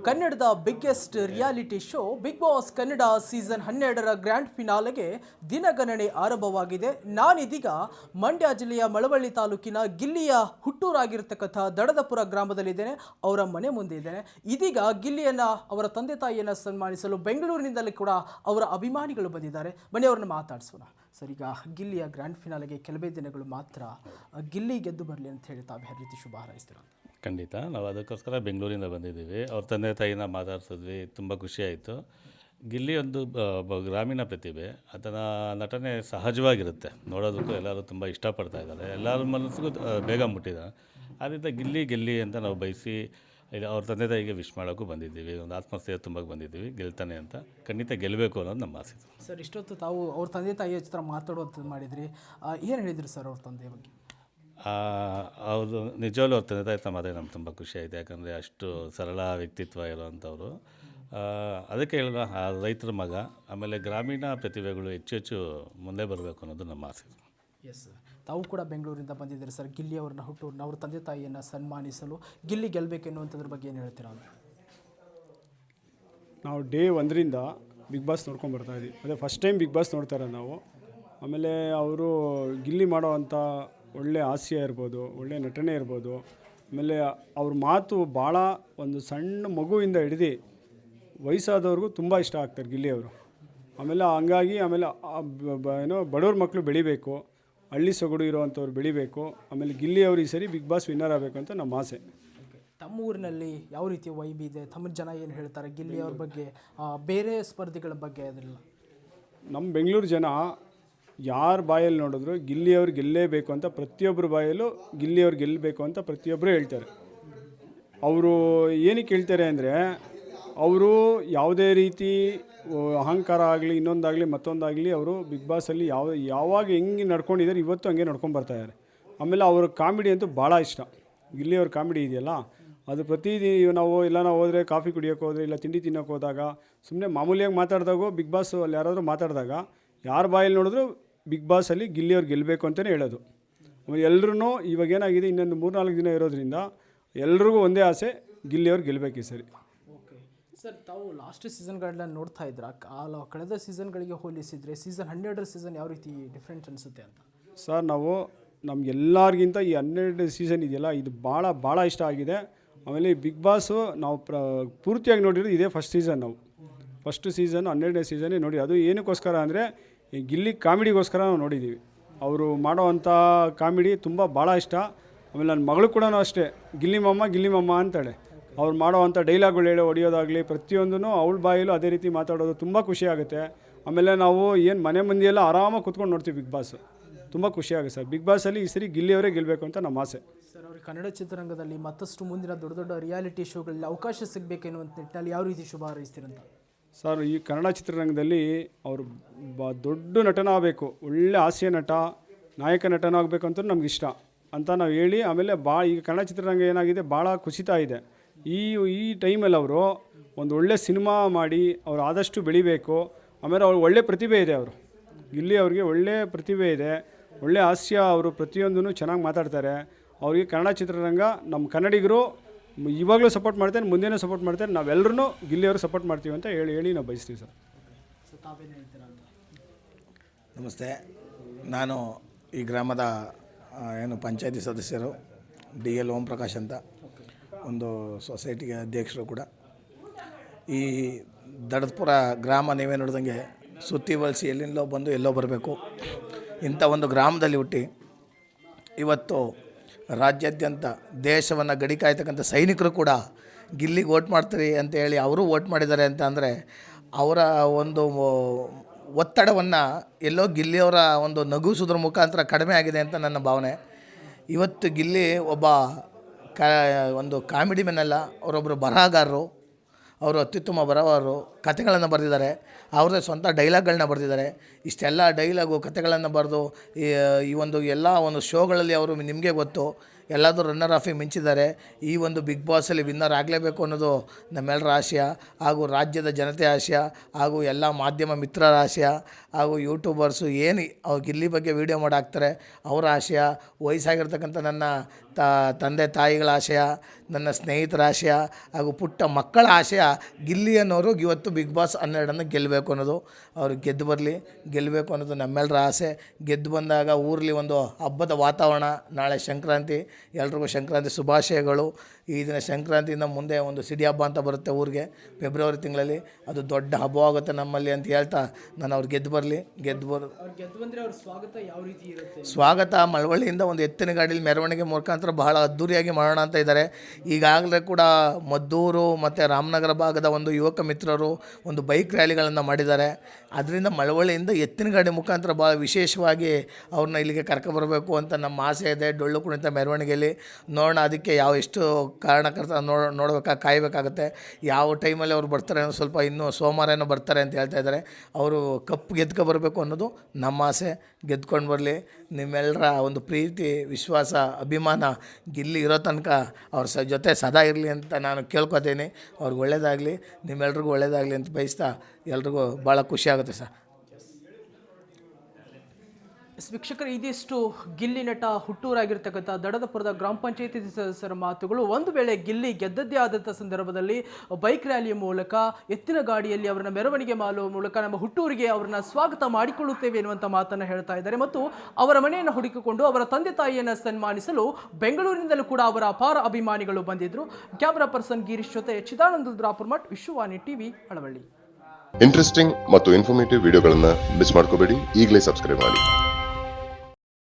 ಕನ್ನಡದ biggest reality show Bigg Boss Kannada season 12ರ grand ಫಿನಾಲೆಗೆ ದಿನಗಣನೆ ಆರಂಭವಾಗಿದೆ. ನಾನಿದೀಗ ಮಂಡ್ಯ ಜಿಲ್ಲೆಯ ಮಳವಳ್ಳಿ ತಾಲೂಕಿನ ಗಿಲ್ಲಿಯ ಹುಟ್ಟೂರಾಗಿರ್ತಕ್ಕಂಥ ದಡದಪುರ ಗ್ರಾಮದಲ್ಲಿದ್ದೇನೆ. ಅವರ ಮನೆ ಮುಂದೆ ಇದ್ದೇನೆ. ಇದೀಗ ಗಿಲ್ಲಿಯನ್ನ ಅವರ ತಂದೆ ತಾಯಿಯನ್ನು ಸನ್ಮಾನಿಸಲು ಬೆಂಗಳೂರಿನಿಂದಲೇ ಕೂಡ ಅವರ ಅಭಿಮಾನಿಗಳು ಬಂದಿದ್ದಾರೆ. ಬನ್ನಿ ಅವರನ್ನು ಮಾತಾಡಿಸೋಣ. ಸರ್, ಈಗ ಗಿಲ್ಲಿಯ ಗ್ರ್ಯಾಂಡ್ ಫಿನಾಲೆಗೆ ಕೆಲವೇ ದಿನಗಳು ಮಾತ್ರ. ಗಿಲ್ಲಿ ಗೆದ್ದು ಬರಲಿ ಅಂತ ಹೇಳಿ ತಾವು ಯಾವ ರೀತಿ ಶುಭ ಹಾರೈಸ್ತೀರ? ಖಂಡಿತ ನಾವು ಅದಕ್ಕೋಸ್ಕರ ಬೆಂಗಳೂರಿಂದ ಬಂದಿದ್ದೀವಿ. ಅವ್ರ ತಂದೆ ತಾಯಿನ ಮಾತಾಡ್ಸಿದ್ವಿ, ತುಂಬ ಖುಷಿಯಾಯಿತು. ಗಿಲ್ಲಿ ಒಂದು ಗ್ರಾಮೀಣ ಪ್ರತಿಭೆ. ಆತನ ನಟನೆ ಸಹಜವಾಗಿರುತ್ತೆ, ನೋಡೋದಕ್ಕೂ ಎಲ್ಲರೂ ತುಂಬ ಇಷ್ಟಪಡ್ತಾ ಇದ್ದಾರೆ, ಎಲ್ಲರ ಮನಸ್ಸಿಗೂ ಬೇಗ ಮುಟ್ಟಿದ್ದಾರೆ. ಆದ್ದರಿಂದ ಗಿಲ್ಲಿ ಅಂತ ನಾವು ಬಯಸಿ ಅವ್ರ ತಂದೆ ತಾಯಿಗೆ ವಿಶ್ ಮಾಡೋಕ್ಕೂ ಬಂದಿದ್ದೀವಿ. ಒಂದು ಆತ್ಮಸ್ಥೈರ್ಯ ತುಂಬಕ್ಕೆ ಬಂದಿದ್ದೀವಿ, ಗೆಲ್ತಾನೆ ಅಂತ. ಖಂಡಿತ ಗೆಲ್ಲಬೇಕು ಅನ್ನೋದು ನಮ್ಮ ಆಸೆ. ಸರ್, ಇಷ್ಟೊತ್ತು ತಾವು ಅವ್ರ ತಂದೆ ತಾಯಿಯ ಹತ್ರ ಮಾತಾಡೋದು ಮಾಡಿದ್ರಿ, ಏನು ಹೇಳಿದ್ರಿ ಸರ್ ಅವ್ರ ತಂದೆ ಬಗ್ಗೆ? ಅವರು ನಿಜವಾಗ್ಲೂ ಅವ್ರ ತಂದೆ ತಾಯಿ ಮಾತಾಡಿ ನಮ್ಗೆ ತುಂಬ ಖುಷಿಯಾಗಿದೆ. ಯಾಕಂದರೆ ಅಷ್ಟು ಸರಳ ವ್ಯಕ್ತಿತ್ವ ಇರೋವಂಥವ್ರು. ಅದಕ್ಕೆ ಹೇಳಿದ ರೈತರ ಮಗ. ಆಮೇಲೆ ಗ್ರಾಮೀಣ ಪ್ರತಿಭೆಗಳು ಹೆಚ್ಚು ಮುಂದೆ ಬರಬೇಕು ಅನ್ನೋದು ನಮ್ಮ ಆಸೆ. ಎಸ್ ಸರ್, ತಾವು ಕೂಡ ಬೆಂಗಳೂರಿಂದ ಬಂದಿದ್ದೀರಿ ಸರ್. ಗಿಲ್ಲಿ ಅವ್ರನ್ನ ಹುಟ್ಟೂರನ್ನ ಅವ್ರ ತಂದೆ ತಾಯಿಯನ್ನು ಸನ್ಮಾನಿಸಲು ಗಿಲ್ಲಿ ಗೆಲ್ಲಬೇಕೆನ್ನುವಂಥದ್ರ ಬಗ್ಗೆ ಏನು ಹೇಳ್ತೀರಾ? ನಾವು ಡೇ 1ರಿಂದ ಬಿಗ್ ಬಾಸ್ ನೋಡ್ಕೊಂಡು ಬರ್ತಾಯಿದ್ವಿ. ಅದೇ ಫಸ್ಟ್ ಟೈಮ್ ಬಿಗ್ ಬಾಸ್ ನೋಡ್ತಾರೆ ನಾವು. ಆಮೇಲೆ ಅವರು ಗಿಲ್ಲಿ ಮಾಡೋವಂಥ ಒಳ್ಳೆ ಹಾಸ್ಯ ಇರ್ಬೋದು, ಒಳ್ಳೆ ನಟನೆ ಇರ್ಬೋದು. ಆಮೇಲೆ ಅವ್ರ ಮಾತು ಭಾಳ ಒಂದು ಸಣ್ಣ ಮಗುವಿಂದ ಹಿಡಿದು ವಯಸ್ಸಾದವ್ರಿಗೂ ತುಂಬ ಇಷ್ಟ ಆಗ್ತಾರೆ ಗಿಲ್ಲಿಯವರು. ಆಮೇಲೆ ಹಂಗಾಗಿ ಆಮೇಲೆ ಏನೋ ಬಡವ್ರ ಮಕ್ಕಳು ಬೆಳಿಬೇಕು, ಹಳ್ಳಿ ಸೊಗಡು ಇರೋವಂಥವ್ರು ಬೆಳಿಬೇಕು. ಆಮೇಲೆ ಗಿಲ್ಲಿಯವರು ಈ ಸರಿ ಬಿಗ್ ಬಾಸ್ ವಿನ್ನರ್ ಆಗಬೇಕು ಅಂತ ನಮ್ಮ ಆಸೆ. ತಮ್ಮ ಊರಿನಲ್ಲಿ ಯಾವ ರೀತಿಯ ವೈಬ್ ಇದೆ? ತಮ್ಮ ಜನ ಏನು ಹೇಳ್ತಾರೆ ಗಿಲ್ಲಿಯವ್ರ ಬಗ್ಗೆ, ಬೇರೆ ಸ್ಪರ್ಧಿಗಳ ಬಗ್ಗೆ? ಅದೆಲ್ಲ ನಮ್ಮ ಬೆಂಗಳೂರು ಜನ ಯಾರ ಬಾಯಲ್ಲಿ ನೋಡಿದ್ರು ಗಿಲ್ಲಿಯವ್ರು ಗೆಲ್ಲೇಬೇಕು ಅಂತ, ಪ್ರತಿಯೊಬ್ಬರ ಬಾಯಲ್ಲೂ ಗಿಲ್ಲಿಯವ್ರು ಗೆಲ್ಲಬೇಕು ಅಂತ ಪ್ರತಿಯೊಬ್ಬರು ಹೇಳ್ತಾರೆ. ಅವರು ಏನಕ್ಕೆ ಹೇಳ್ತಾರೆ ಅಂದರೆ, ಅವರು ಯಾವುದೇ ರೀತಿ ಅಹಂಕಾರ ಆಗಲಿ, ಇನ್ನೊಂದಾಗಲಿ ಮತ್ತೊಂದಾಗಲಿ, ಅವರು ಬಿಗ್ ಬಾಸಲ್ಲಿ ಯಾವಾಗ ಹೆಂಗೆ ನಡ್ಕೊಂಡಿದ್ದಾರೆ ಇವತ್ತು ಹಂಗೆ ನಡ್ಕೊಂಡು ಬರ್ತಾಯಿದ್ದಾರೆ. ಆಮೇಲೆ ಅವ್ರ ಕಾಮಿಡಿ ಅಂತೂ ಭಾಳ ಇಷ್ಟ. ಗಿಲ್ಲಿಯವ್ರ ಕಾಮಿಡಿ ಇದೆಯಲ್ಲ, ಅದು ಪ್ರತಿದಿನ ನಾವು ಎಲ್ಲಾನ ಹೋದರೆ, ಕಾಫಿ ಕುಡಿಯೋಕೆ ಹೋದರೆ, ಇಲ್ಲ ತಿಂಡಿ ತಿನ್ನೋಕೆ ಹೋದಾಗ, ಸುಮ್ಮನೆ ಮಾಮೂಲಿಯಾಗಿ ಮಾತಾಡಿದಾಗೂ ಬಿಗ್ ಬಾಸ್ ಅಲ್ಲಿ ಯಾರಾದರೂ ಮಾತಾಡಿದಾಗ ಯಾರ ಬಾಯಲ್ಲಿ ನೋಡಿದ್ರು ಬಿಗ್ ಬಾಸಲ್ಲಿ ಗಿಲ್ಲಿಯವ್ರು ಗೆಲ್ಲಬೇಕು ಅಂತಲೇ ಹೇಳೋದು. ಎಲ್ಲರೂ ಇವಾಗೇನಾಗಿದೆ, ಇನ್ನೊಂದು 3-4 ದಿನ ಇರೋದ್ರಿಂದ ಎಲ್ರಿಗೂ ಒಂದೇ ಆಸೆ, ಗಿಲ್ಲಿಯವ್ರು ಗೆಲ್ಲಬೇಕು ಸರಿ. ಓಕೆ ಸರ್, ತಾವು ಲಾಸ್ಟ್ ಸೀಸನ್ಗಳನ್ನ ನೋಡ್ತಾ ಇದ್ರ, ಕಳೆದ ಸೀಸನ್ಗಳಿಗೆ ಹೋಲಿಸಿದರೆ ಸೀಸನ್ 12ರ ಸೀಸನ್ ಯಾವ ರೀತಿ ಡಿಫ್ರೆಂಟ್ ಅನಿಸುತ್ತೆ ಅಂತ? ಸರ್, ನಾವು ನಮಗೆಲ್ಲರಿಗಿಂತ ಈ 12 ಸೀಸನ್ ಇದೆಯಲ್ಲ, ಇದು ಭಾಳ ಇಷ್ಟ ಆಗಿದೆ. ಆಮೇಲೆ ಈ ಬಿಗ್ ಬಾಸು ನಾವು ಪೂರ್ತಿಯಾಗಿ ನೋಡಿರೋದು ಇದೇ ಫಸ್ಟ್ ಸೀಸನ್. ನಾವು ಫಸ್ಟ್ ಸೀಸನ್ 12ನೇ ಸೀಸನ್ನೇ ನೋಡಿ. ಅದು ಏನಕ್ಕೋಸ್ಕರ ಅಂದರೆ ಈ ಗಿಲ್ಲಿ ಕಾಮಿಡಿಗೋಸ್ಕರ ನಾವು ನೋಡಿದ್ದೀವಿ. ಅವರು ಮಾಡೋವಂಥ ಕಾಮಿಡಿ ತುಂಬ ಭಾಳ ಇಷ್ಟ. ಆಮೇಲೆ ನನ್ನ ಮಗಳು ಕೂಡ ಅಷ್ಟೇ, ಗಿಲ್ಲಿ ಮಮ್ಮ ಅಂತಾಳೆ. ಅವ್ರು ಮಾಡೋವಂಥ ಡೈಲಾಗ್ಗಳು ಹೊಡೆಯೋದಾಗಲಿ ಪ್ರತಿಯೊಂದೂ ಅವಳ ಬಾಯಲ್ಲೂ ಅದೇ ರೀತಿ ಮಾತಾಡೋದು ತುಂಬ ಖುಷಿ ಆಗುತ್ತೆ. ಆಮೇಲೆ ನಾವು ಏನು ಮನೆ ಮಂದಿಯೆಲ್ಲ ಆರಾಮಾಗಿ ಕೂತ್ಕೊಂಡು ನೋಡ್ತೀವಿ ಬಿಗ್ ಬಾಸ್. ತುಂಬ ಖುಷಿಯಾಗುತ್ತೆ ಸರ್. ಬಿಗ್ ಬಾಸಲ್ಲಿ ಈ ಸರಿ ಗಿಲ್ಲಿಯವರೇ ಗೆಲ್ಲಬೇಕು ಅಂತ ನಮ್ಮ ಆಸೆ ಸರ್. ಅವ್ರಿಗೆ ಕನ್ನಡ ಚಿತ್ರರಂಗದಲ್ಲಿ ಮತ್ತಷ್ಟು ಮುಂದಿನ ದೊಡ್ಡ ರಿಯಾಲಿಟಿ ಶೋಗಳಲ್ಲಿ ಅವಕಾಶ ಸಿಗಬೇಕೆನ್ನುವಂಥ ನಿಟ್ಟಿನಲ್ಲಿ ಯಾವ ರೀತಿ ಶುಭ ಹಾರೈಸ್ತೀರಂತ? ಸರ್, ಈ ಕನ್ನಡ ಚಿತ್ರರಂಗದಲ್ಲಿ ಅವರು ದೊಡ್ಡ ನಟನ ಆಗಬೇಕು, ಒಳ್ಳೆ ಹಾಸ್ಯ ನಟ, ನಾಯಕ ನಟನ ಆಗಬೇಕು ಅಂತ ನಮ್ಗೆ ಇಷ್ಟ ಅಂತ ನಾವು ಹೇಳಿ. ಆಮೇಲೆ ಈಗ ಕನ್ನಡ ಚಿತ್ರರಂಗ ಏನಾಗಿದೆ, ಭಾಳ ಕುಸಿತಾ ಇದೆ. ಈ ಟೈಮಲ್ಲಿ ಅವರು ಒಂದು ಒಳ್ಳೆ ಸಿನಿಮಾ ಮಾಡಿ ಅವ್ರು ಆದಷ್ಟು ಬೆಳಿಬೇಕು. ಆಮೇಲೆ ಅವ್ರು ಒಳ್ಳೆ ಪ್ರತಿಭೆ ಇದೆ. ಅವರು ಗಿಲ್ಲಿ ಅವ್ರಿಗೆ ಒಳ್ಳೆ ಪ್ರತಿಭೆ ಇದೆ, ಒಳ್ಳೆ ಹಾಸ್ಯ, ಅವರು ಪ್ರತಿಯೊಂದೂ ಚೆನ್ನಾಗಿ ಮಾತಾಡ್ತಾರೆ. ಅವರಿಗೆ ಕನ್ನಡ ಚಿತ್ರರಂಗ, ನಮ್ಮ ಕನ್ನಡಿಗರು ಇವಾಗಲೂ ಸಪೋರ್ಟ್ ಮಾಡ್ತಾರೆ, ಮುಂದೆನೂ ಸಪೋರ್ಟ್ ಮಾಡ್ತಾರೆ. ನಾವೆಲ್ಲರೂ ಗಿಲ್ಲಿಯವರು ಸಪೋರ್ಟ್ ಮಾಡ್ತೀವಿ ಅಂತ ಹೇಳಿ ನಾವು ಬಯಸ್ತೀವಿ ಸರ್. ನಮಸ್ತೆ, ನಾನು ಈ ಗ್ರಾಮದ ಪಂಚಾಯತಿ ಸದಸ್ಯರು DL ಓಂ ಪ್ರಕಾಶ್ ಅಂತ, ಒಂದು ಸೊಸೈಟಿಗೆ ಅಧ್ಯಕ್ಷರು ಕೂಡ. ಈ ದಡದಪುರ ಗ್ರಾಮ ನೀವೇ ನೋಡಿದಂಗೆ ಸುತ್ತಿ ವಲಸಿ ಎಲ್ಲಿಂದಲೋ ಬಂದು ಎಲ್ಲೋ ಬರಬೇಕು. ಇಂಥ ಒಂದು ಗ್ರಾಮದಲ್ಲಿ ಹುಟ್ಟಿ ಇವತ್ತು ರಾಜ್ಯಾದ್ಯಂತ ದೇಶವನ್ನು ಗಡಿ ಕಾಯ್ತಕ್ಕಂಥ ಸೈನಿಕರು ಕೂಡ ಗಿಲ್ಲಿಗೆ ವೋಟ್ ಮಾಡ್ತೀರಿ ಅಂತ ಹೇಳಿ ಅವರು ವೋಟ್ ಮಾಡಿದ್ದಾರೆ ಅಂತ ಅಂದರೆ, ಅವರ ಒಂದು ಒತ್ತಡವನ್ನು ಎಲ್ಲೋ ಗಿಲ್ಲಿಯವರ ಒಂದು ನಗುಸೋದ್ರ ಮುಖಾಂತರ ಕಡಿಮೆ ಆಗಿದೆ ಅಂತ ನನ್ನ ಭಾವನೆ. ಇವತ್ತು ಗಿಲ್ಲಿ ಒಬ್ಬ ಒಂದು ಕಾಮಿಡಿ ಮೆನ್ ಅಲ್ಲ, ಅವರೊಬ್ಬರು ಬರಹಗಾರರು. ಅವರು ಅತ್ಯುತ್ತಮ ಬರಹಗಾರರು, ಕಥೆಗಳನ್ನು ಬರೆದಿದ್ದಾರೆ, ಅವ್ರದ್ದೇ ಸ್ವಂತ ಡೈಲಾಗ್ಗಳನ್ನ ಬರೆದಿದ್ದಾರೆ. ಇಷ್ಟೆಲ್ಲ ಡೈಲಾಗು ಕಥೆಗಳನ್ನು ಬರೆದು ಈ ಒಂದು ಎಲ್ಲ ಒಂದು ಶೋಗಳಲ್ಲಿ ಅವರು ನಿಮಗೆ ಗೊತ್ತು ಎಲ್ಲಾದರೂ ರನ್ನರ್ ಆಫಿಗೆ ಮಿಂಚಿದ್ದಾರೆ. ಈ ಒಂದು ಬಿಗ್ ಬಾಸಲ್ಲಿ ವಿನ್ನರ್ ಆಗಲೇಬೇಕು ಅನ್ನೋದು ನಮ್ಮೆಲ್ಲರ ಆಶಯ, ಹಾಗೂ ರಾಜ್ಯದ ಜನತೆ ಆಶಯ, ಹಾಗೂ ಎಲ್ಲ ಮಾಧ್ಯಮ ಮಿತ್ರರ ಆಶಯ, ಹಾಗೂ ಯೂಟ್ಯೂಬರ್ಸು ಏನು ಅವ್ರು ಗಿಲ್ಲಿ ಬಗ್ಗೆ ವೀಡಿಯೋ ಮಾಡಾಕ್ತಾರೆ ಅವರ ಆಶಯ, ವಯಸ್ಸಾಗಿರ್ತಕ್ಕಂಥ ನನ್ನ ತಂದೆ ತಾಯಿಗಳ ಆಶಯ, ನನ್ನ ಸ್ನೇಹಿತರ ಆಶಯ ಹಾಗೂ ಪುಟ್ಟ ಮಕ್ಕಳ ಆಶಯ ಗಿಲ್ಲಿ ಅನ್ನೋರು ಇವತ್ತು ಬಿಗ್ ಬಾಸ್ 12 ಗೆಲ್ಲಬೇಕು ಅನ್ನೋದು. ಅವರು ಗೆದ್ದು ಬರಲಿ, ಗೆಲ್ಲಬೇಕು ಅನ್ನೋದು ನಮ್ಮೆಲ್ಲರ ಆಸೆ. ಗೆದ್ದು ಬಂದಾಗ ಊರಲ್ಲಿ ಒಂದು ಹಬ್ಬದ ವಾತಾವರಣ. ನಾಳೆ ಸಂಕ್ರಾಂತಿ, ಎಲ್ರಿಗೂ ಸಂಕ್ರಾಂತಿ ಶುಭಾಶಯಗಳು. ಈ ದಿನ ಸಂಕ್ರಾಂತಿಯಿಂದ ಮುಂದೆ ಒಂದು ಸಿಡಿ ಹಬ್ಬ ಅಂತ ಬರುತ್ತೆ ಊರಿಗೆ ಫೆಬ್ರವರಿ ತಿಂಗಳಲ್ಲಿ. ಅದು ದೊಡ್ಡ ಹಬ್ಬವಾಗುತ್ತೆ ನಮ್ಮಲ್ಲಿ ಅಂತ ಹೇಳ್ತಾ ನಾನು ಅವ್ರು ಗೆದ್ದು ಬರಲಿ. ಸ್ವಾಗತ ಮಳವಳ್ಳಿಯಿಂದ ಒಂದು ಎತ್ತಿನ ಗಾಡೀಲಿ ಮೆರವಣಿಗೆ ಮುಖಾಂತರ ಬಹಳ ಅದ್ಧೂರಿಯಾಗಿ ಮಾಡೋಣ ಅಂತ ಇದ್ದಾರೆ. ಈಗಾಗಲೇ ಕೂಡ ಮದ್ದೂರು ಮತ್ತು ರಾಮನಗರ ಭಾಗದ ಒಂದು ಯುವಕ ಮಿತ್ರರು ಒಂದು ಬೈಕ್ ರ್ಯಾಲಿಗಳನ್ನು ಮಾಡಿದ್ದಾರೆ. ಅದರಿಂದ ಮಳವಳ್ಳಿಯಿಂದ ಎತ್ತಿನ ಗಾಡಿ ಮುಖಾಂತರ ಭಾಳ ವಿಶೇಷವಾಗಿ ಅವ್ರನ್ನ ಇಲ್ಲಿಗೆ ಕರ್ಕೊಬರಬೇಕು ಅಂತ ನಮ್ಮ ಆಸೆ ಇದೆ. ಡೊಳ್ಳು ಕುಣಿತ ಮೆರವಣಿಗೆಯಲ್ಲಿ ನೋಡೋಣ. ಅದಕ್ಕೆ ಎಷ್ಟು ಕಾರಣಕರ್ತ ಕಾಯಬೇಕಾಗುತ್ತೆ. ಯಾವ ಟೈಮಲ್ಲಿ ಅವ್ರು ಬರ್ತಾರೆ ಅನ್ನೋ ಸ್ವಲ್ಪ ಇನ್ನೂ ಸೋಮವಾರನೂ ಬರ್ತಾರೆ ಅಂತ ಹೇಳ್ತಾ ಇದ್ದಾರೆ. ಅವರು ಕಪ್ಪು ಗೆದ್ಕೊಬರಬೇಕು ಅನ್ನೋದು ನಮ್ಮ ಆಸೆ. ಗೆದ್ಕೊಂಡು ಬರಲಿ. ನಿಮ್ಮೆಲ್ಲರ ಒಂದು ಪ್ರೀತಿ, ವಿಶ್ವಾಸ, ಅಭಿಮಾನ ಗಿಲ್ಲಿ ಇರೋ ತನಕ ಅವ್ರ ಜೊತೆ ಸದಾ ಇರಲಿ ಅಂತ ನಾನು ಕೇಳ್ಕೊತೀನಿ. ಅವ್ರಿಗೆ ಒಳ್ಳೆಯದಾಗಲಿ, ನಿಮ್ಮೆಲ್ರಿಗೂ ಒಳ್ಳೆಯದಾಗಲಿ ಅಂತ ಬಯಸ್ತಾ ಎಲ್ರಿಗೂ ಭಾಳ ಖುಷಿ ಆಗುತ್ತೆ ಸರ್. ವೀಕ್ಷಕರು, ಇದಿಷ್ಟು ಗಿಲ್ಲಿ ನಟ ಹುಟ್ಟೂರಾಗಿರ್ತಕ್ಕಂಥ ದಡದಪುರದ ಗ್ರಾಮ ಪಂಚಾಯತಿ ಸದಸ್ಯರ ಮಾತುಗಳು. ಒಂದು ವೇಳೆ ಗಿಲ್ಲಿ ಗೆದ್ದದ್ದೇ ಆದಂಥ ಸಂದರ್ಭದಲ್ಲಿ ಬೈಕ್ ರ್ಯಾಲಿಯ ಮೂಲಕ, ಎತ್ತಿನ ಗಾಡಿಯಲ್ಲಿ ಅವರನ್ನ ಮೆರವಣಿಗೆ ಮಾಡುವ ಮೂಲಕ ನಮ್ಮ ಹುಟ್ಟೂರಿಗೆ ಅವರನ್ನ ಸ್ವಾಗತ ಮಾಡಿಕೊಳ್ಳುತ್ತೇವೆ ಎನ್ನುವಂಥ ಮಾತನ್ನು ಹೇಳ್ತಾ ಇದ್ದಾರೆ. ಮತ್ತು ಅವರ ಮನೆಯನ್ನು ಹುಡುಕಿಕೊಂಡು ಅವರ ತಂದೆ ತಾಯಿಯನ್ನು ಸನ್ಮಾನಿಸಲು ಬೆಂಗಳೂರಿನಿಂದಲೂ ಕೂಡ ಅವರ ಅಪಾರ ಅಭಿಮಾನಿಗಳು ಬಂದಿದ್ದರು. ಕ್ಯಾಮರಾ ಪರ್ಸನ್ ಗಿರೀಶ್ ಜೊತೆ ಚಿದಾನಂದ ದ್ರಾಪುರ್ಮಠ್, ವಿಶ್ವವಾಣಿ ಟಿವಿ, ಹಳವಳ್ಳಿ. ಇಂಟ್ರೆಸ್ಟಿಂಗ್ ಮತ್ತು ಇನ್ಫಾರ್ಮೇಟಿವ್ ವಿಡಿಯೋಗಳನ್ನು ಮಿಸ್ ಮಾಡ್ಕೋಬೇಡಿ. ಈಗಲೇ ಸಬ್ಸ್ಕ್ರೈಬ್ ಮಾಡಿ.